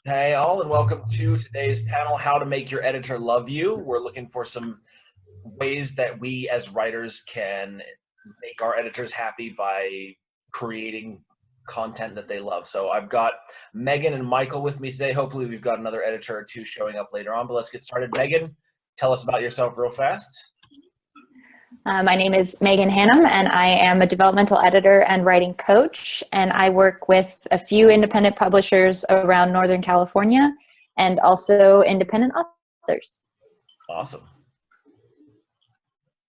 Hey all, and welcome to today's panel, How to Make Your Editor Love You. We're looking for some ways that we as writers can make our editors happy by creating content that they love. So I've got Megan and Michael with me today. Hopefully we've got another editor or two showing up later on, but let's get started. Megan, tell us about yourself real fast. My name is Megan Hannum, and I am a developmental editor and writing coach, and I work with a few independent publishers around Northern California and also independent authors. Awesome.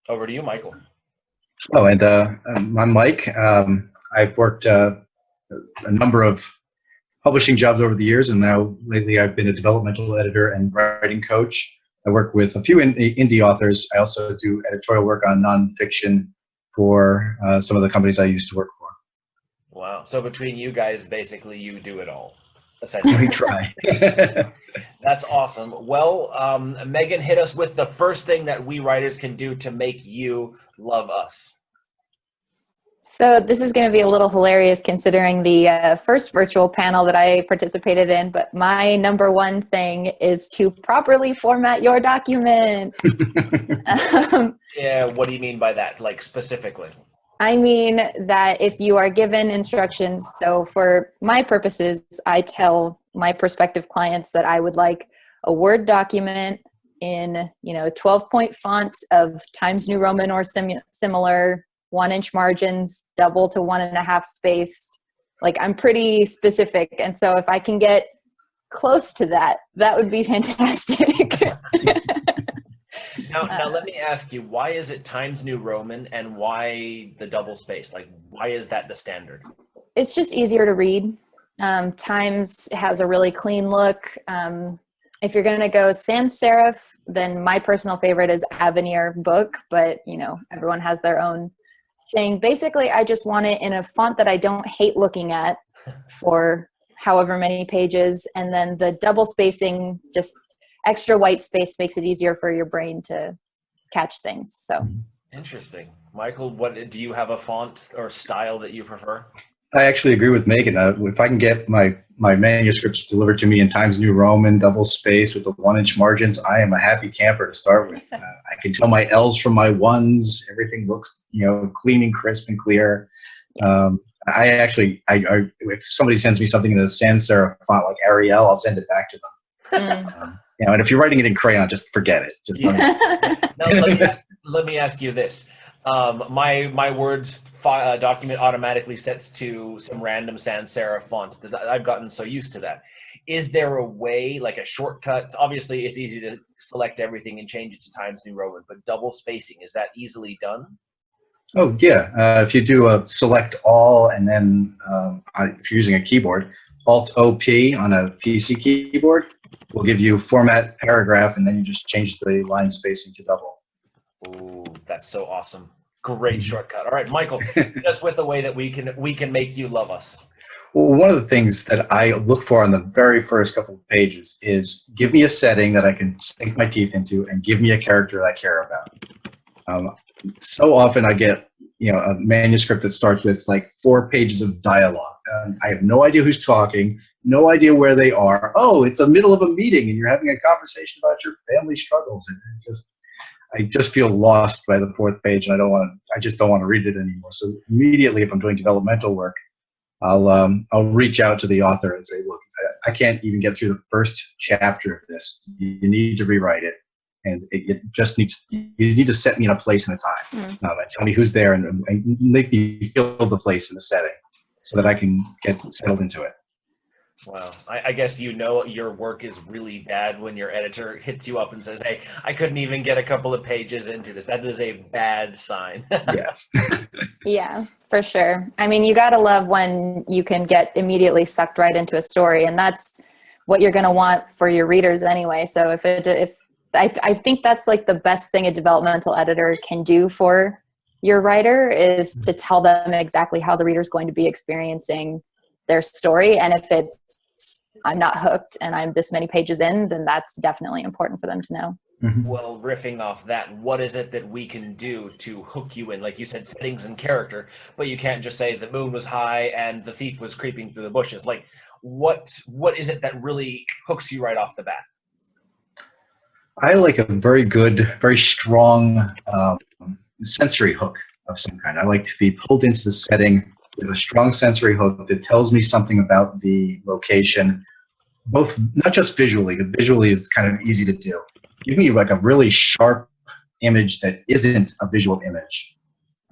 Over to you, Michael. Oh, and I'm Mike. I've worked a number of publishing jobs over the years, and now lately I've been a developmental editor and writing coach. I work with a few indie authors. I also do editorial work on nonfiction for some of the companies I used to work for. Wow. So between you guys, basically you do it all, essentially. We try. That's awesome. Well, Megan, hit us with the first thing that we writers can do to make you love us. So this is going to be a little hilarious considering the first virtual panel that I participated in, but my number one thing is to properly format your document. Yeah, what do you mean by that, like specifically? I mean that if you are given instructions, so for my purposes, I tell my prospective clients that I would like a Word document in, 12-point font of Times New Roman or similar, 1-inch margins, double to 1.5 space. Like, I'm pretty specific. And so if I can get close to that, that would be fantastic. Now let me ask you, why is it Times New Roman and why the double space? Like, why is that the standard? It's just easier to read. Times has a really clean look. If you're going to go sans serif, then my personal favorite is Avenir Book, but everyone has their own thing. Basically, I just want it in a font that I don't hate looking at for however many pages, and then the double spacing, just extra white space, makes it easier for your brain to catch things. So interesting. Michael, what do you have a font or style that you prefer? I actually agree with Megan. If I can get my manuscripts delivered to me in Times New Roman, double space with the 1-inch margins, I am a happy camper to start with. I can tell my L's from my 1s. Everything looks, clean and crisp and clear. If somebody sends me something in a sans serif font like Arial, I'll send it back to them. And if you're writing it in crayon, just forget it. Just Now, let me ask you this. My Word document automatically sets to some random sans serif font. I've gotten so used to that. Is there a way, like a shortcut? Obviously, it's easy to select everything and change it to Times New Roman, but double spacing, is that easily done? Oh, yeah. If you do a select all, and then if you're using a keyboard, Alt-O-P on a PC keyboard will give you format paragraph, and then you just change the line spacing to double. Ooh, that's so awesome. Great shortcut. All right, Michael, just with the way that we can make you love us. Well, one of the things that I look for on the very first couple of pages is give me a setting that I can sink my teeth into and give me a character that I care about. So often I get a manuscript that starts with like 4 pages of dialogue. I have no idea who's talking, no idea where they are. Oh, it's the middle of a meeting and you're having a conversation about your family struggles. And I just feel lost by the 4th page, and I just don't want to read it anymore. So immediately, if I'm doing developmental work, I'll reach out to the author and say, look, I can't even get through the first chapter of this. You need to rewrite it, and you need to set me in a place and a time. And tell me who's there, and make me feel the place and the setting, so that I can get settled into it. Wow. I guess your work is really bad when your editor hits you up and says, hey, I couldn't even get a couple of pages into this. That is a bad sign. Yes. Yeah, for sure. I mean, you got to love when you can get immediately sucked right into a story, and that's what you're going to want for your readers anyway. So I think that's like the best thing a developmental editor can do for your writer is to tell them exactly how the reader's going to be experiencing their story. And if I'm not hooked and I'm this many pages in, then that's definitely important for them to know. Well, riffing off that, what is it that we can do to hook you in? Like you said, settings and character, but you can't just say the moon was high and the thief was creeping through the bushes. Like, what is it that really hooks you right off the bat? I like a very good, very strong sensory hook of some kind. I like to be pulled into the setting with a strong sensory hook that tells me something about the location, both not just visually, but visually is kind of easy to do. Give me like a really sharp image that isn't a visual image,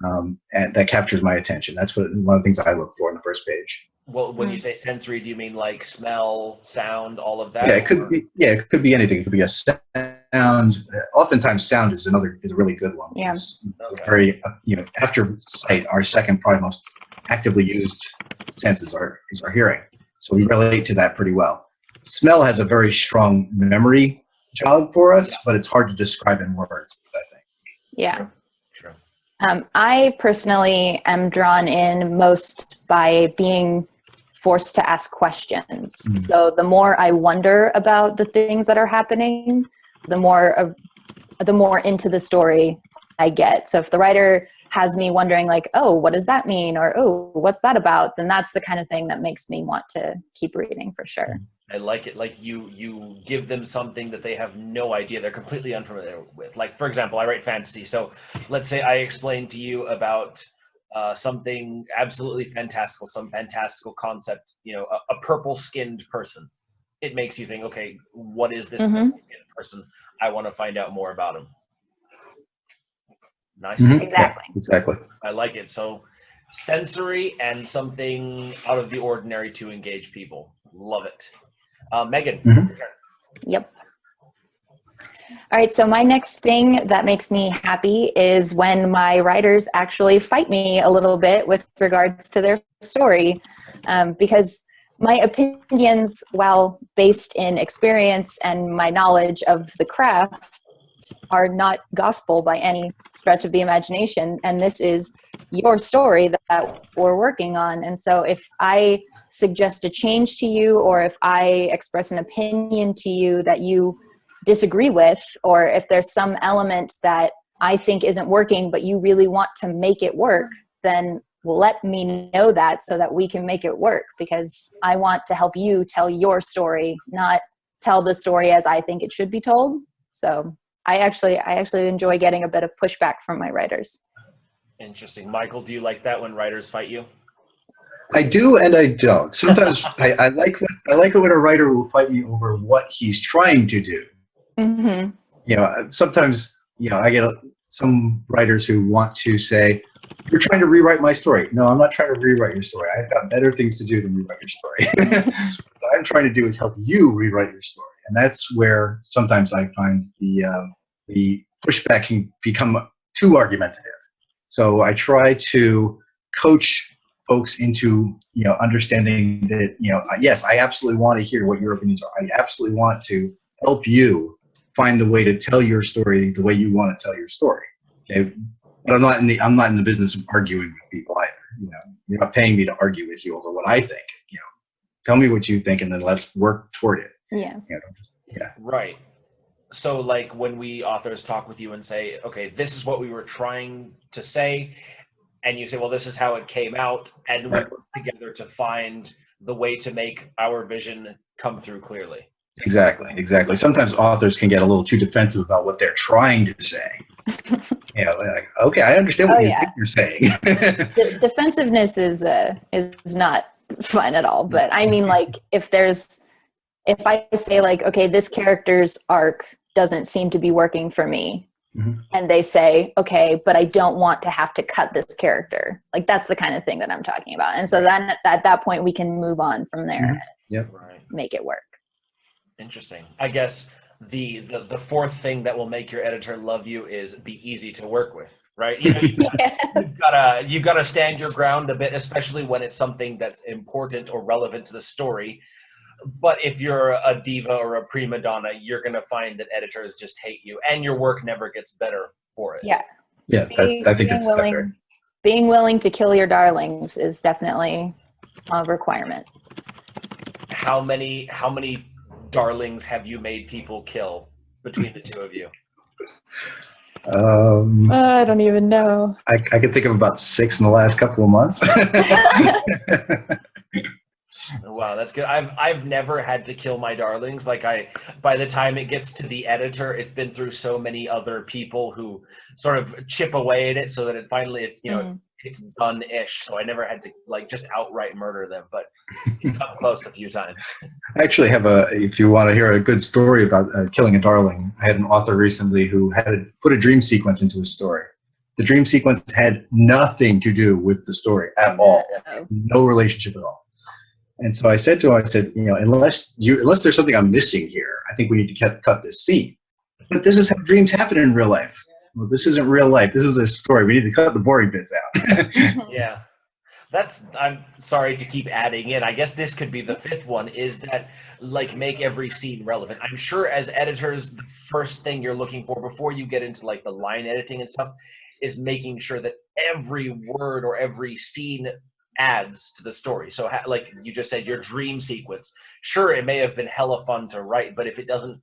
and that captures my attention. That's one of the things I look for in the first page. Well, when you say sensory, do you mean like smell, sound, all of that? Yeah, it could be. Yeah, it could be anything. It could be a sound. Oftentimes, sound is a really good one. Yeah. Okay. Very, after sight, our second probably most actively used senses is our hearing. So we relate to that pretty well. Smell has a very strong memory job for us, but it's hard to describe in words, I think. Yeah. True. I personally am drawn in most by being forced to ask questions. So the more I wonder about the things that are happening, the more into the story I get. So if the writer has me wondering like, oh, what does that mean? Or, oh, what's that about? Then that's the kind of thing that makes me want to keep reading for sure. I like it. Like you give them something that they have no idea, they're completely unfamiliar with. Like, for example, I write fantasy. So let's say I explain to you about something absolutely fantastical, some fantastical concept, a purple-skinned person. It makes you think, okay, what is this purple-skinned person? I want to find out more about him. Nice. Exactly. Yeah, exactly. I like it. So sensory and something out of the ordinary to engage people. Love it. Megan, your turn. Yep. All right, so my next thing that makes me happy is when my writers actually fight me a little bit with regards to their story, because my opinions, while based in experience and my knowledge of the craft, are not gospel by any stretch of the imagination, and this is your story that we're working on. And so if I suggest a change to you, or if I express an opinion to you that you disagree with, or if there's some element that I think isn't working but you really want to make it work, then let me know that so that we can make it work, because I want to help you tell your story, not tell the story as I think it should be told. So I actually enjoy getting a bit of pushback from my writers. Interesting. Michael, do you like that when writers fight you? I do and I don't. Sometimes I like it when a writer will fight me over what he's trying to do. Sometimes I get some writers who want to say, "You're trying to rewrite my story." No, I'm not trying to rewrite your story. I've got better things to do than rewrite your story. What I'm trying to do is help you rewrite your story, and that's where sometimes I find the pushback can become too argumentative. So I try to coach folks into understanding that yes, I absolutely want to hear what your opinions are. I absolutely want to help you find the way to tell your story the way you want to tell your story. Okay, but I'm not in the business of arguing with people either. You're not paying me to argue with you over what I think. Tell me what you think, and then let's work toward it. Yeah. Yeah. Right. So like when we authors talk with you and say, okay, this is what we were trying to say, and you say, well, this is how it came out, and we work together to find the way to make our vision come through clearly. Exactly. Sometimes authors can get a little too defensive about what they're trying to say. Like, okay, I understand what think you're saying. Defensiveness is not fun at all. But I mean, like, if I say like, okay, this character's arc doesn't seem to be working for me, and they say, okay, but I don't want to have to cut this character. Like, that's the kind of thing that I'm talking about. And so then at that point, we can move on from there and make it work. Interesting. I guess the fourth thing that will make your editor love you is be easy to work with, right? You've got to stand your ground a bit, especially when it's something that's important or relevant to the story. But if you're a diva or a prima donna, you're going to find that editors just hate you, and your work never gets better for it. Yeah. I think it's fair. Being willing to kill your darlings is definitely a requirement. How many darlings have you made people kill between the two of you? I don't even know. I could think of about 6 in the last couple of months. Wow, that's good. I've never had to kill my darlings. Like by the time it gets to the editor, it's been through so many other people who sort of chip away at it so that it finally it's done-ish. So I never had to like just outright murder them, but it's come close a few times. I actually have if you want to hear a good story about killing a darling, I had an author recently who had put a dream sequence into his story. The dream sequence had nothing to do with the story at all, no relationship at all. And so I said to him, unless there's something I'm missing here, I think we need to cut this scene. But this is how dreams happen in real life. Well, this isn't real life. This is a story. We need to cut the boring bits out. Yeah. I'm sorry to keep adding in. I guess this could be the 5th one, is that like make every scene relevant. I'm sure as editors, the first thing you're looking for before you get into like the line editing and stuff is making sure that every word or every scene adds to the story. So like you just said, your dream sequence, sure, it may have been hella fun to write, but if it doesn't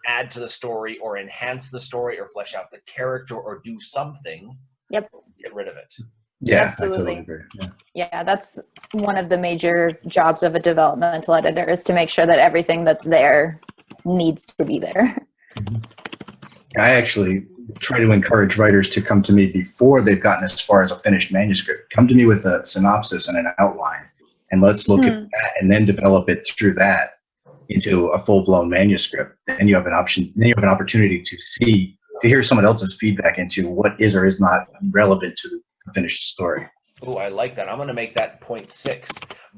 add to the story or enhance the story or flesh out the character or do something, get rid of it. Yeah, absolutely. I totally agree. Yeah, that's one of the major jobs of a developmental editor, is to make sure that everything that's there needs to be there. I actually try to encourage writers to come to me before they've gotten as far as a finished manuscript. Come to me with a synopsis and an outline, and let's look at that and then develop it through that into a full-blown manuscript. Then you have an option. Then you have an opportunity to hear someone else's feedback into what is or is not relevant to the finished story. Oh, I like that. I'm going to make that point 6.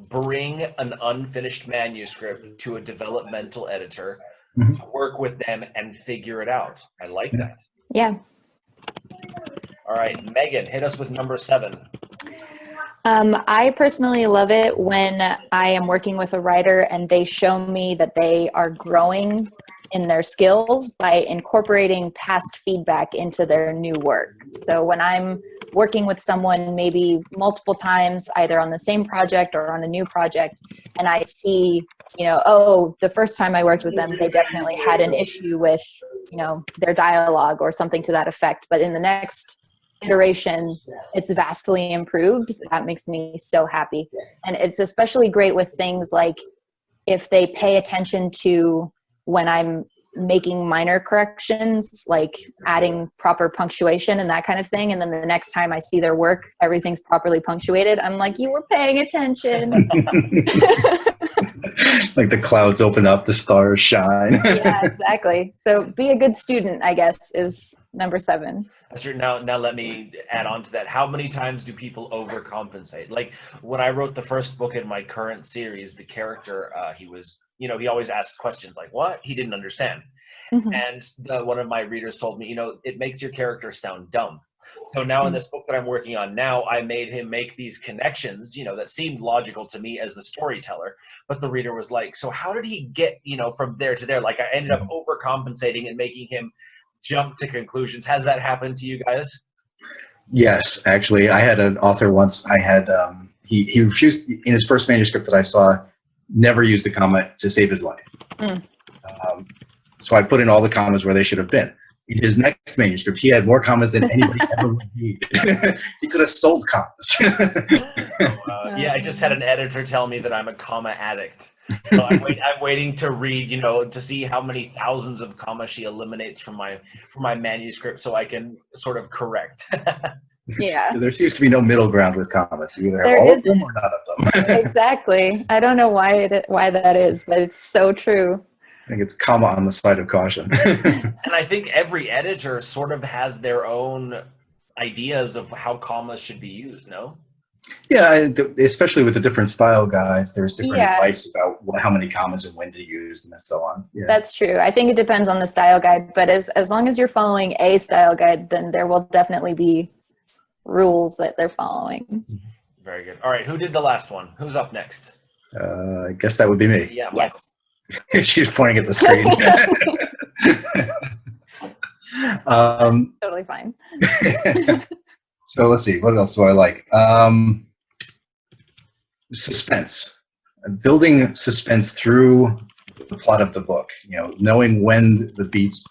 Bring an unfinished manuscript to a developmental editor, to work with them and figure it out. I like that. Yeah. All right, Megan, hit us with number 7. I personally love it when I am working with a writer and they show me that they are growing in their skills by incorporating past feedback into their new work. So when I'm working with someone maybe multiple times, either on the same project or on a new project, and I see, the first time I worked with them, they definitely had an issue with, their dialogue or something to that effect. But in the next iteration, it's vastly improved. That makes me so happy. And it's especially great with things like if they pay attention to when I'm making minor corrections, like adding proper punctuation and that kind of thing. And then the next time I see their work, everything's properly punctuated. I'm like, you were paying attention. Like the clouds open up, the stars shine. Yeah, exactly. So be a good student, I guess, is number 7. That's true. Now let me add on to that. How many times do people overcompensate? Like when I wrote the first book in my current series, the character, he was, he always asked questions like, what? He didn't understand. And one of my readers told me, it makes your character sound dumb. So now in this book that I'm working on now, I made him make these connections, that seemed logical to me as the storyteller, but the reader was like, so how did he get, from there to there? Like I ended up overcompensating and making him jump to conclusions. Has that happened to you guys? Yes, actually, I had an author once. I had he refused in his first manuscript that I saw, never used a comma to save his life. So I put in all the commas where they should have been. In his next manuscript, he had more commas than anybody ever would need. He could have sold commas. Yeah, I just had an editor tell me that I'm a comma addict. So I'm waiting to read, to see how many thousands of commas she eliminates from my manuscript, so I can sort of correct. Yeah. There seems to be no middle ground with commas. You either have There all of isn't. them or none of them. Exactly. I don't know why that is, but it's so true. I think it's comma on the side of caution. And I think every editor sort of has their own ideas of how commas should be used, no? Yeah, especially with the different style guides, there's different advice about how many commas and when to use and so on. Yeah. That's true. I think it depends on the style guide, but as long as you're following a style guide, then there will definitely be rules that they're following. Very good. All right, who did the last one? Who's up next? I guess that would be me. Yeah. Yes. She's pointing at the screen. Totally fine. So let's see. What else do I like? Suspense. Building suspense through the plot of the book. Knowing when the beats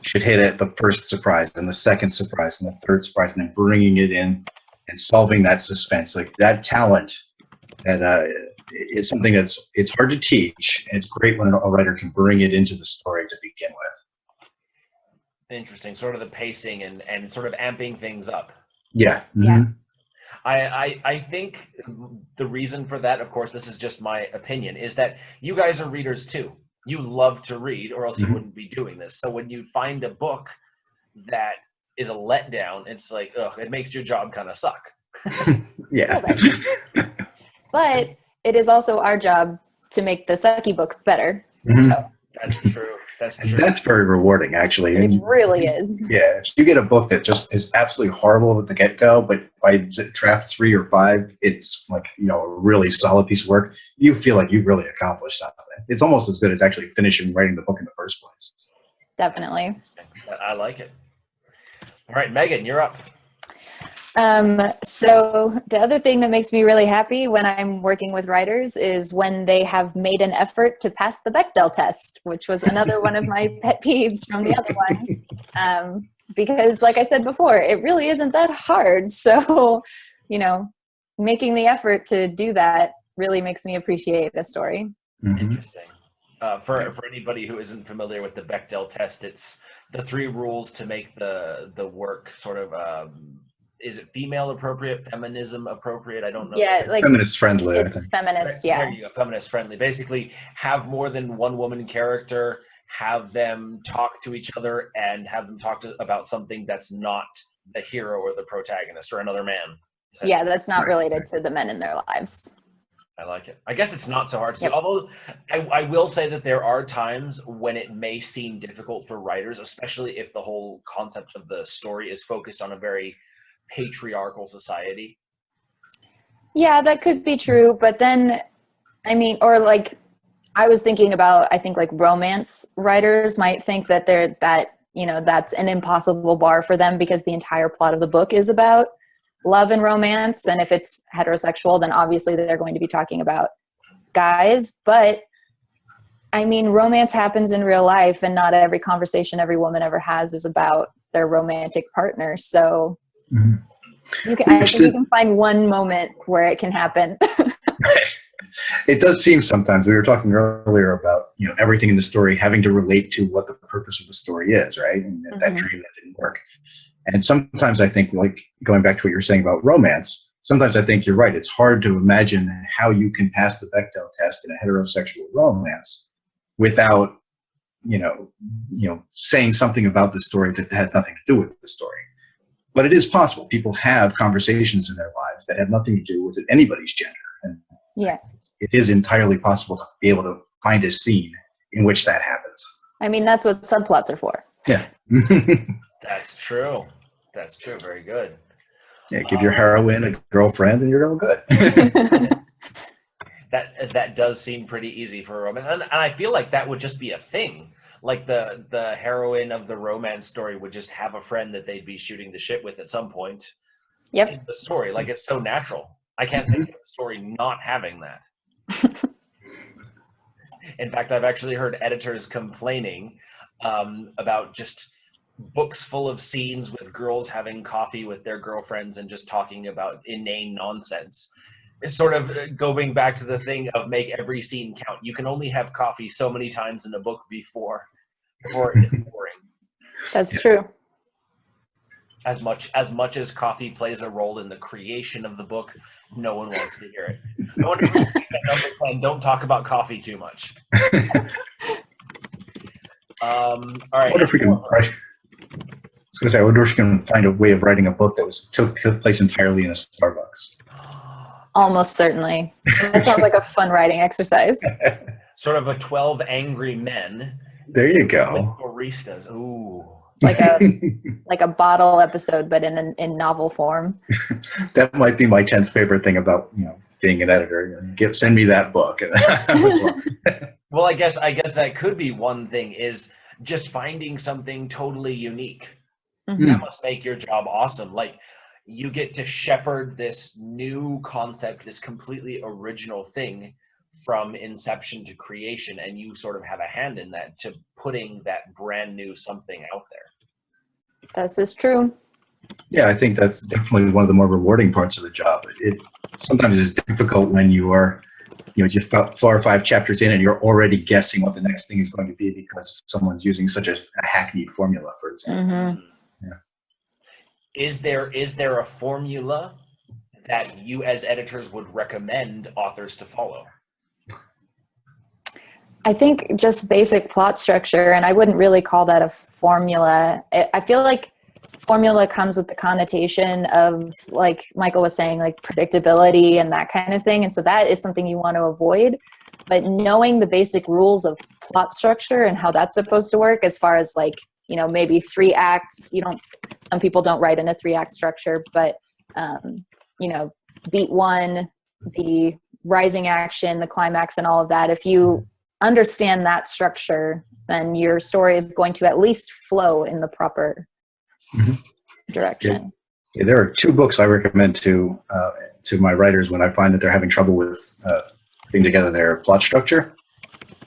should hit at the first surprise and the second surprise and the third surprise, and then bringing it in and solving that suspense. Like that talent that is something it's hard to teach, and it's great when a writer can bring it into the story to begin with. Interesting, sort of the pacing and sort of amping things up. Yeah. Yeah. I think the reason for that, of course, this is just my opinion, is that you guys are readers too. You love to read, or else you wouldn't be doing this. So when you find a book that is a letdown, it's like, ugh, it makes your job kind of suck. Yeah. But it is also our job to make the sucky book better. Mhm. So That's true. That's And true. that's very rewarding, actually. it really is. Yeah, if you get a book that just is absolutely horrible at the get-go, but by draft 3 or 5, it's like, a really solid piece of work, you feel like you've really accomplished something. It's almost as good as actually finishing writing the book in the first place. Definitely. I like it. All right, Megan, you're up. So the other thing that makes me really happy when I'm working with writers is when they have made an effort to pass the Bechdel test, which was another one of my pet peeves from the other one. Because like I said before, it really isn't that hard. So, making the effort to do that really makes me appreciate a story. Mhm. Interesting. For anybody who isn't familiar with the Bechdel test, it's the 3 rules to make the work sort of is it female appropriate, feminism appropriate? I don't know. Yeah, like Feminist friendly, I it's think. feminist. There Yeah. you go, feminist friendly. Basically, have more than one woman character, have them talk to each other, and have them talk about something that's not the hero or the protagonist or another man. Yeah, that's not related to the men in their lives. I like it. I guess it's not so hard to do. Yep. Although I will say that there are times when it may seem difficult for writers, especially if the whole concept of the story is focused on a very patriarchal society. Yeah, that could be true. But then, or like, I was thinking about, I think like romance writers might think that that's an impossible bar for them because the entire plot of the book is about love and romance. And if it's heterosexual, then obviously they're going to be talking about guys. But romance happens in real life, and not every conversation every woman ever has is about their romantic partner. So Mhm. I think you can find one moment where it can happen. It does seem sometimes, we were talking earlier about, everything in the story having to relate to what the purpose of the story is, right? And that dream that didn't work. And sometimes I think, like, going back to what you were saying about romance, sometimes I think you're right. It's hard to imagine how you can pass the Bechdel test in a heterosexual romance without, saying something about the story that has nothing to do with the story. But it is possible. People have conversations in their lives that have nothing to do with anybody's gender. And Yeah. it is entirely possible to be able to find a scene in which that happens. That's what subplots are for. Yeah. That's true. That's true. Very good. Yeah, give your heroine a girlfriend and you're all good. That does seem pretty easy for a romance, and I feel like that would just be a thing. Like the heroine of the romance story would just have a friend that they'd be shooting the shit with at some point. Yep. In the story, like it's so natural. I can't think of a story not having that. In fact, I've actually heard editors complaining about just books full of scenes with girls having coffee with their girlfriends and just talking about inane nonsense. It's sort of going back to the thing of make every scene count. You can only have coffee so many times in a book before it's boring. That's true. As much as coffee plays a role in the creation of the book, no one wants to hear it. I wonder if we should make that number 10. Don't talk about coffee too much. All right. I wonder if we can. I wonder if you can find a way of writing a book that took place entirely in a Starbucks. Almost certainly. That sounds like a fun writing exercise. Sort of a 12 Angry Men. There you go. With baristas. Ooh. It's like a bottle episode, but in novel form. That might be my 10th favorite thing about being an editor. Send me that book. Well, I guess that could be one thing, is just finding something totally unique. Mm-hmm. That must make your job awesome. Like, you get to shepherd this new concept, this completely original thing from inception to creation, and you sort of have a hand in that, to putting that brand new something out there. This is true. Yeah, I think that's definitely one of the more rewarding parts of the job. It sometimes is difficult when you are, just about 4 or 5 chapters in and you're already guessing what the next thing is going to be because someone's using such a hackneyed formula, for example. Mm-hmm. Yeah. Is there a formula that you as editors would recommend authors to follow? I think just basic plot structure, and I wouldn't really call that a formula. I feel like formula comes with the connotation of, like Michael was saying, like predictability and that kind of thing. And so that is something you want to avoid. But knowing the basic rules of plot structure and how that's supposed to work, as far as like, maybe 3 acts, some people don't write in a 3-act structure, but, beat 1, the rising action, the climax, and all of that. If you understand that structure, then your story is going to at least flow in the proper direction. Yeah, there are 2 books I recommend to my writers when I find that they're having trouble with putting together their plot structure.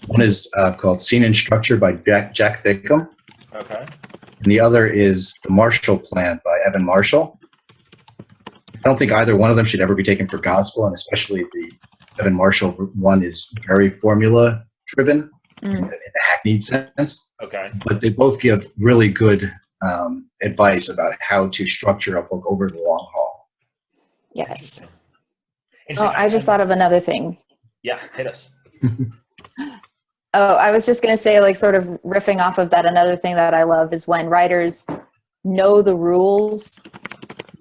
One is called Scene and Structure by Jack Bickham. Okay. And the other is The Marshall Plan by Evan Marshall. I don't think either one of them should ever be taken for gospel, and especially the Evan Marshall one is very formula driven in a hackneyed sense. Okay. But they both give really good advice about how to structure a book over the long haul. Yes. Interesting. I just thought of another thing. Yeah, hit us. Oh, I was just going to say, like, sort of riffing off of that, another thing that I love is when writers know the rules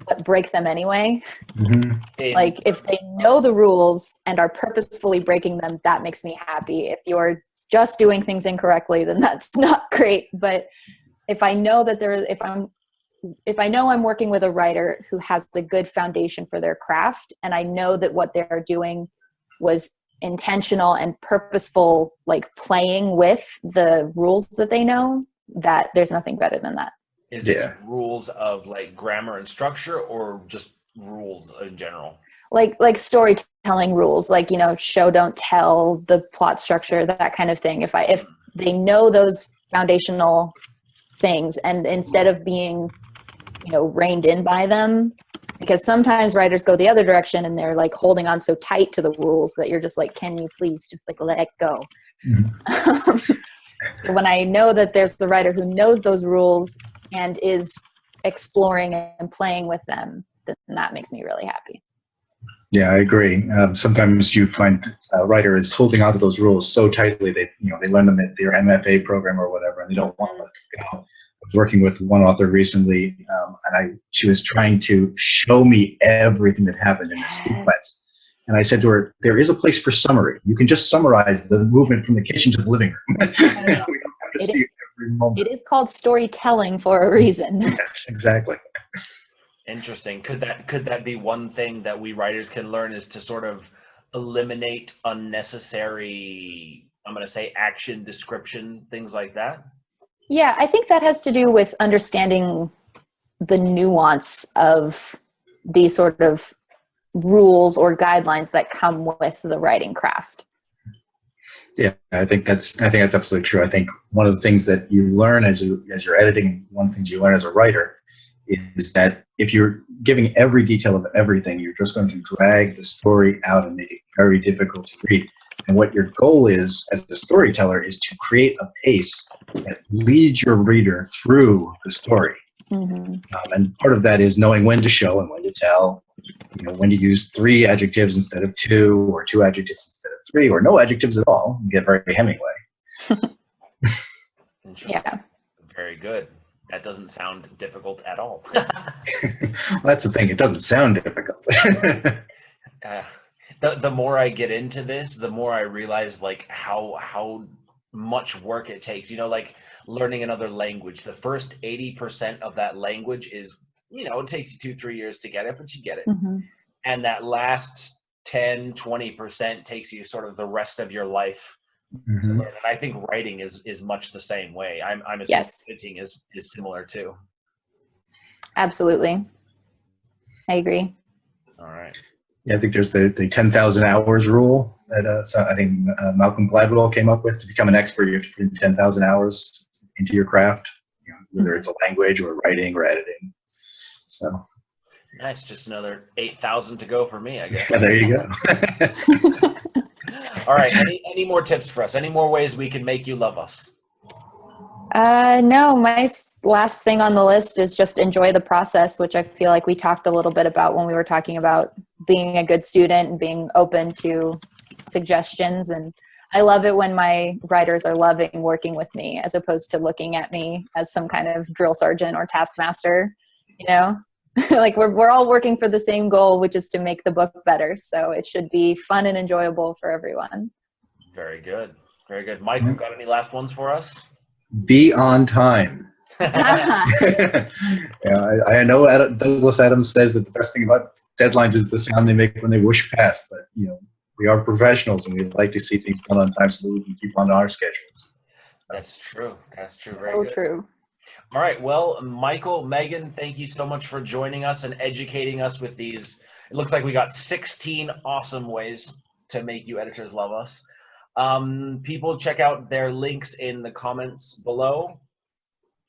but break them anyway. Mm-hmm. Like, if they know the rules and are purposefully breaking them, that makes me happy. If you're just doing things incorrectly, then that's not great. But if I know that if I know I'm working with a writer who has a good foundation for their craft, and I know that what they're doing was intentional and purposeful, like playing with the rules that they know, that there's nothing better than that. Is this rules of like grammar and structure, or just rules in general? Like storytelling rules, like, show, don't tell, the plot structure, that kind of thing. If they know those foundational things, and instead of being, reined in by them, because sometimes writers go the other direction and they're like holding on so tight to the rules that you're just like, can you please just like let go? Mm-hmm. So when I know that there's the writer who knows those rules and is exploring and playing with them, then that makes me really happy. Yeah, I agree. Sometimes you find a writer is holding onto those rules so tightly they learn them at their MFA program or whatever, and they don't want to let go. I was working with one author recently, and she was trying to show me everything that happened in a sequence. And I said to her, there is a place for summary. You can just summarize the movement from the kitchen to the living room. We don't have to see every moment. It is called storytelling for a reason. Yes, exactly. Interesting. Could that be one thing that we writers can learn, is to sort of eliminate unnecessary, I'm going to say, action description, things like that? Yeah, I think that has to do with understanding the nuance of the sort of rules or guidelines that come with the writing craft. Yeah, I think that's absolutely true. I think one of the things that you learn as you're editing, one of the things you learn as a writer, is that if you're giving every detail of everything, you're just going to drag the story out and make it very difficult to read. And what your goal is as a storyteller is to create a pace that leads your reader through the story. Mm-hmm. And part of that is knowing when to show and when to tell, when to use 3 adjectives instead of 2, or 2 adjectives instead of 3, or no adjectives at all. You get very Hemingway. Interesting. Yeah. Very good. That doesn't sound difficult at all. Well, that's the thing. It doesn't sound difficult. The more I get into this, the more I realize like how much work it takes. Like learning another language. The first 80% of that language is, it takes you 2-3 years to get it, but you get it. Mm-hmm. And that last 10-20% takes you sort of the rest of your life to learn. And I think writing is much the same way. I'm assuming Yes. editing is similar too. Absolutely. I agree. All right. Yeah, I think there's the 10,000 hours rule that so I think Malcolm Gladwell came up with. To become an expert, you have to put in 10,000 hours into your craft, you know, whether it's a language or writing or editing. So Nice. Just another 8,000 to go for me, I guess. yeah, there you go. All right. Any more tips for us? Any more ways we can make you love us? No, my last thing on the list is just enjoy the process, which I feel like we talked a little bit about when we were talking about being a good student and being open to suggestions. And I love it when my writers are loving working with me as opposed to looking at me as some kind of drill sergeant or taskmaster, you know? Like we're all working for the same goal, which is to make the book better. So it should be fun and enjoyable for everyone. Very good. Very good. Michael, got any last ones for us? Be on time. Yeah, I know Douglas Adams says that the best thing about deadlines is the sound they make when they whoosh past, but you know, we are professionals and we like to see things done on time so that we can keep on our schedules. That's true. That's true. Very So good. true. All right. Well, Michael, Megan, thank you so much for joining us and educating us with these. It looks like we got 16 awesome ways to make you editors love us. People, check out their links in the comments below.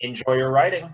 Enjoy your writing.